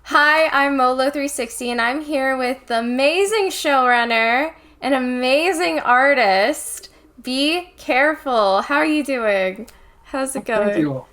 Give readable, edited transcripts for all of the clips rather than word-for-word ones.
Hi, I'm Molo360 and I'm here with the amazing showrunner and amazing artist. Be careful. How are you doing? How's it Thank going? you.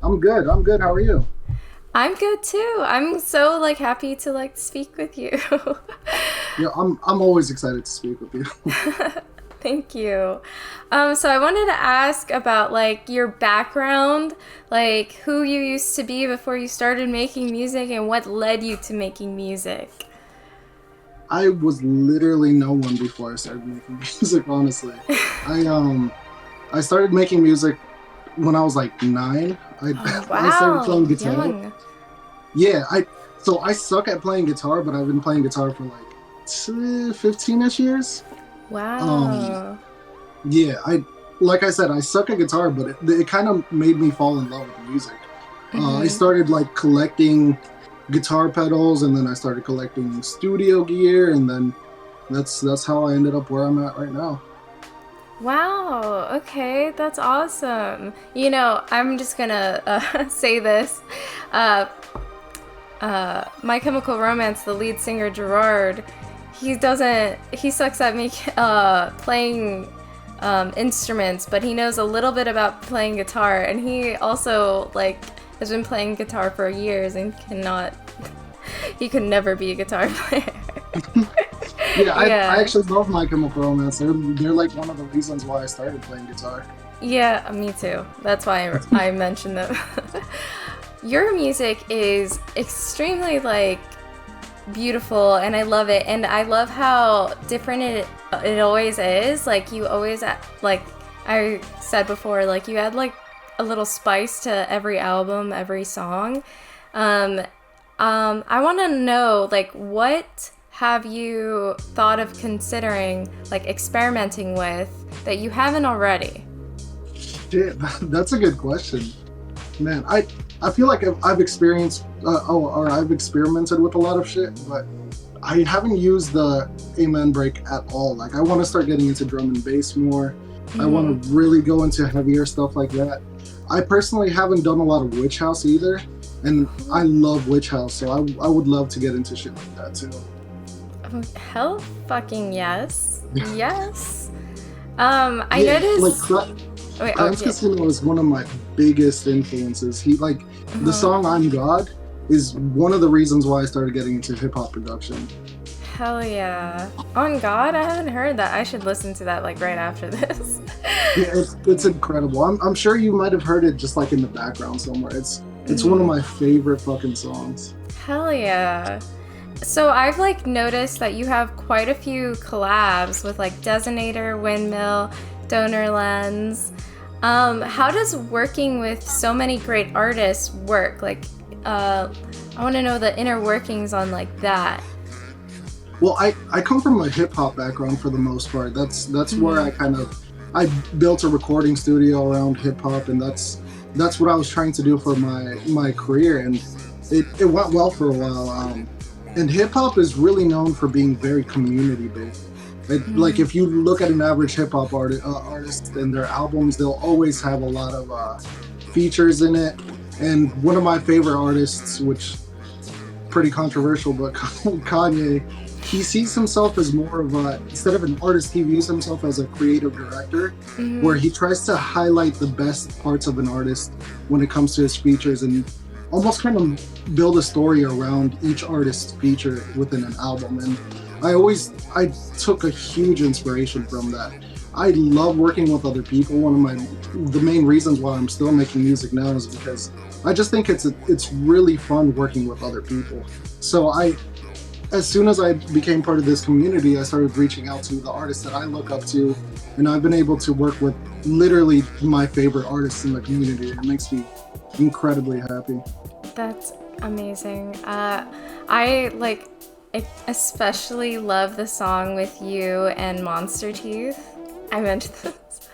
I'm good. I'm good. How are you? I'm good too. I'm so happy to speak with you. Yeah, I'm always excited to speak with you. Thank you. So I wanted to ask about your background, like who you used to be before you started making music and what led you to making music. I was literally no one before I started making music, honestly. I started making music when I was like 9. I Oh I started wow, playing guitar. young. Yeah, I suck at playing guitar, but I've been playing guitar for like 15ish years. Um Wow. yeah, I like I said, I suck at guitar, but it kind of made me fall in love with music. I Mm-hmm. started like collecting guitar pedals, and then I started collecting studio gear, and then that's how I ended up where I'm at right now. Wow. Okay, that's awesome. I'm just gonna say this. Uh, My Chemical Romance, the lead singer Gerard, he sucks at me playing instruments, but he knows a little bit about playing guitar, and he also has been playing guitar for years and he could never be a guitar player. Yeah, I Yeah. actually love My Chemical Romance. They're like one of the reasons why I started playing guitar. Yeah, me too. That's why I mentioned them. Your music is extremely beautiful and I love it, and I love how different it always is. Like you always like I said before, like you add a little spice to every album, every song. Um I want to know what have you thought of considering experimenting with that you haven't already? Shit, that's a good question, man. I feel like I've experienced or I've experimented with a lot of shit, but I haven't used the amen break at all. Like I want to start getting into drum and bass more. I Mhm. want to really go into heavier stuff like that. I personally haven't done a lot of witch house either, and I love witch house, so I would love to get into shit like that too. Hell fucking yes. Yes. I Yeah, like noticed. Wait, oh Clance yeah. Casino is one of my biggest influences. He like the Uh-huh. song "I'm God" is one of the reasons why I started getting into hip hop production. Hell yeah. On God, I haven't heard that. I should listen to that right after this. Yeah, it's incredible. I'm sure you might have heard it just like in the background somewhere. It's one of Mhm. my favorite fucking songs. Hell yeah. So I've noticed that you have quite a few collabs with Designator, Windmill, Donor Lens. How does working with so many great artists work? I want to know the inner workings on that. Well, I come from a hip hop background for the most part. That's where Mm-hmm. I built a recording studio around hip hop, and that's what I was trying to do for my career, and it went well for a while. And hip hop is really known for being very community based. Like if you look at an average hip hop artist and their albums, they'll always have a lot of features in it. And one of my favorite artists, which pretty controversial, but Kanye, he sees himself as more of a, instead of an artist, he views himself as a creative director, where Mm-hmm. he tries to highlight the best parts of an artist when it comes to his features and almost kind of build a story around each artist's feature within an album. And I took a huge inspiration from that. I love working with other people. The main reasons why I'm still making music now is because I just think it's really fun working with other people. So as soon as I became part of this community, I started reaching out to the artists that I look up to, and I've been able to work with literally my favorite artists in the community. It makes me incredibly happy. That's amazing. I especially love the song with you and Monster Teeth. I mentioned this.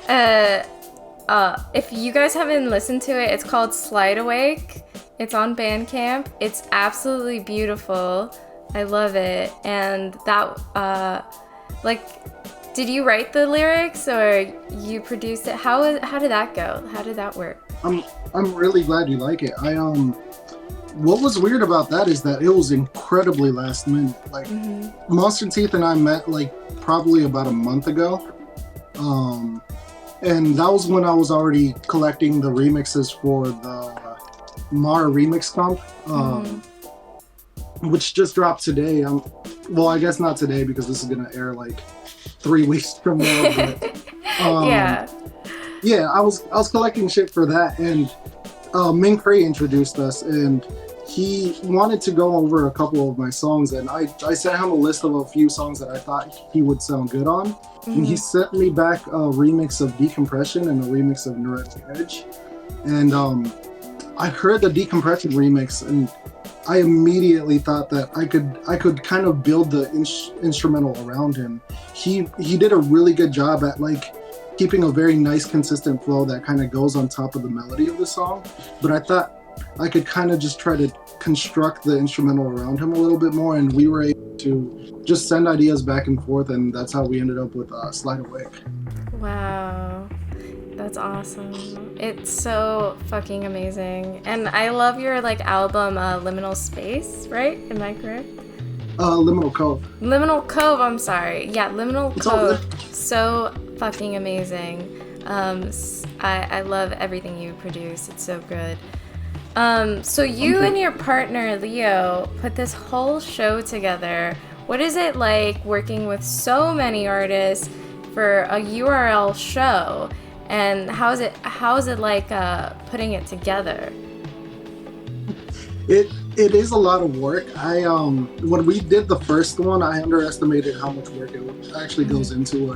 Uh, if you guys haven't listened to it, it's called Slide Awake. It's on Bandcamp. It's absolutely beautiful. I love it. And that, did you write the lyrics or you produced it? How did that go? How did that work? I'm I'm really glad you like it. what was weird about that is that it was incredibly last minute. Like, Monster Teeth and I met like probably about a month ago. And that was when I was already collecting the remixes for the Mara remix comp, which just dropped today. Well, I guess not today because this is gonna air like 3 weeks from now. But, yeah, I was collecting shit for that, and Ming Cray introduced us, and he wanted to go over a couple of my songs, and I sent him a list of a few songs that I thought he would sound good on. And he sent me back a remix of Decompression and a remix of Neurotic Edge. And I heard the Decompression remix, and I immediately thought that I could kind of build the instrumental around him. He did a really good job at like keeping a very nice consistent flow that kind of goes on top of the melody of the song. But I thought I could kind of just try to construct the instrumental around him a little bit more, and we were able to just send ideas back and forth, and that's how we ended up with Slide Awake. Wow, that's awesome. It's so fucking amazing. And I love your like album Liminal Space, right? Am I correct? Liminal Cove. Liminal Cove, I'm sorry. Yeah, Liminal Cove. So fucking amazing. I love everything you produce. It's so good. So you and your partner, Leo, put this whole show together. What is it like working with so many artists for a URL show? And how is it like putting it together? It is a lot of work. When we did the first one, I underestimated how much work it actually goes into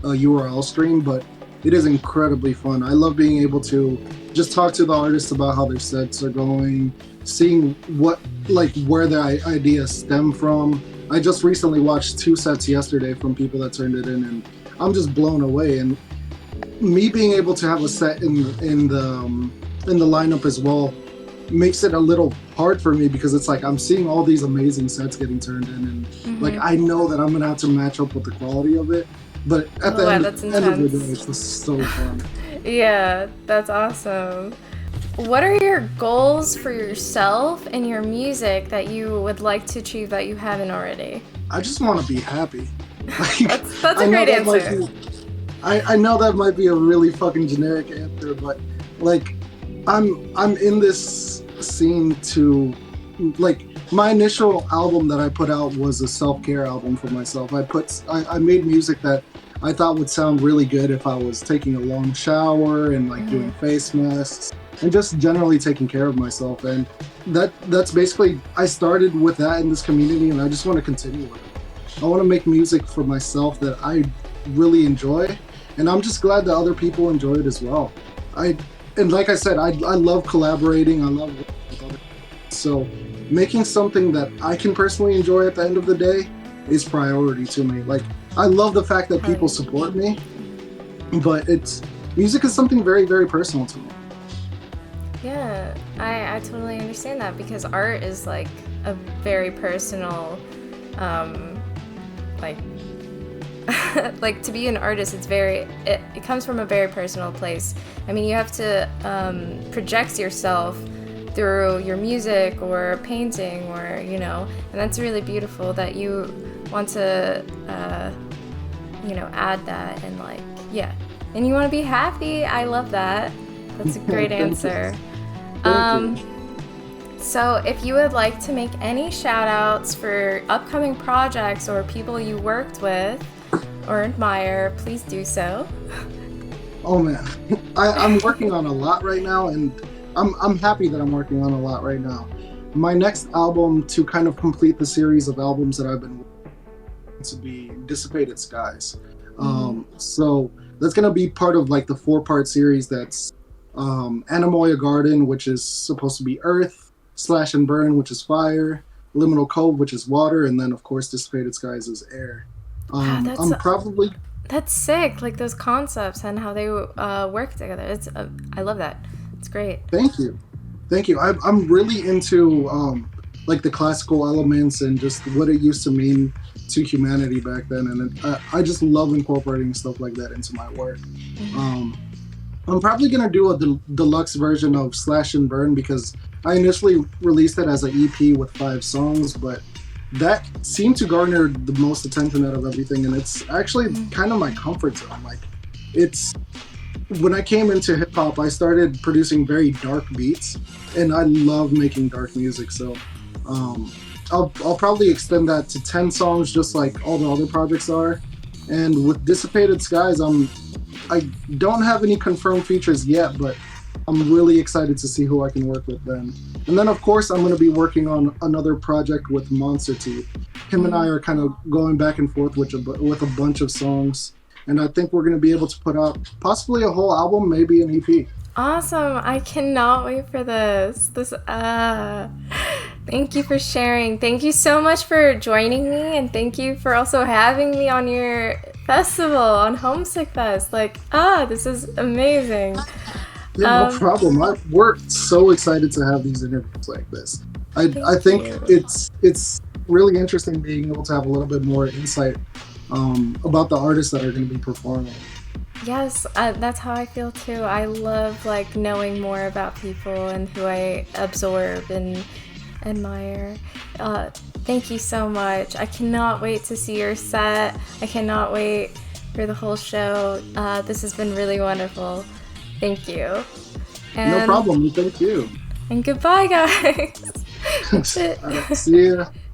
a URL stream, but it is incredibly fun. I love being able to just talk to the artists about how their sets are going, seeing where their ideas stem from. I just recently watched 2 sets yesterday from people that turned it in, and I'm just blown away. And me being able to have a set in the lineup as well makes it a little hard for me, because it's like I'm seeing all these amazing sets getting turned in, and like I know that I'm gonna have to match up with the quality of it. But at the end of the day, it's just so fun. Yeah, that's awesome. What are your goals for yourself and your music that you would like to achieve that you haven't already? I just want to be happy. That's a great answer. I know that might be a really fucking generic answer, but like I'm in this scene to like my initial album that I put out was a self-care album for myself. I made music that I thought would sound really good if I was taking a long shower and like doing face masks and just generally taking care of myself. And that's basically, I started with that in this community, and I just want to continue with it. I want to make music for myself that I really enjoy, and I'm just glad that other people enjoy it as well. And like I said, I love collaborating. I love working with others. So making something that I can personally enjoy at the end of the day is priority to me. Like, I love the fact that people support me, but music is something very, very personal to me. Yeah, I totally understand that, because art is like a very personal, like to be an artist, it comes from a very personal place. I mean, you have to project yourself through your music or painting, or and that's really beautiful that you want to add that, and and you want to be happy. I love that. That's a great answer. So if you would like to make any shout outs for upcoming projects or people you worked with or admire, please do so. Oh man, I'm working on a lot right now, and I'm happy that I'm working on a lot right now. My next album, to kind of complete the series of albums that I've been working on, to be Dissipated Skies. So that's gonna be part of like the 4-part series that's Anemoia Garden, which is supposed to be earth, Slash and Burn, which is fire, Liminal Cove, which is water, and then of course Dissipated Skies is air. That's sick, like those concepts and how they work together. I love that. It's great. Thank you. I'm really into like the classical elements and just what it used to mean to humanity back then, and I just love incorporating stuff like that into my work. I'm probably gonna do a deluxe version of Slash and Burn, because I initially released it as an EP with 5 songs, but that seemed to garner the most attention out of everything, and it's actually kind of my comfort zone. Like, it's when I came into hip hop, I started producing very dark beats, and I love making dark music. So I'll probably extend that to 10 songs, just like all the other projects are. And with Dissipated Skies, I don't have any confirmed features yet, but I'm really excited to see who I can work with then. And then, of course, I'm going to be working on another project with Monster Teeth. Him and I are kind of going back and forth with a bunch of songs. And I think we're going to be able to put out possibly a whole album, maybe an EP. Awesome. I cannot wait for this. Thank you for sharing. Thank you so much for joining me, and thank you for also having me on your festival, on Homesick Fest. This is amazing. Yeah, no problem. We're so excited to have these interviews like this. I think it's really interesting being able to have a little bit more insight about the artists that are going to be performing. Yes, that's how I feel too. I love knowing more about people and who I absorb and admire. Thank you so much. I cannot wait to see your set. I cannot wait for the whole show. This has been really wonderful. Thank you. No problem. Thank you. And goodbye, guys. That's it. See ya.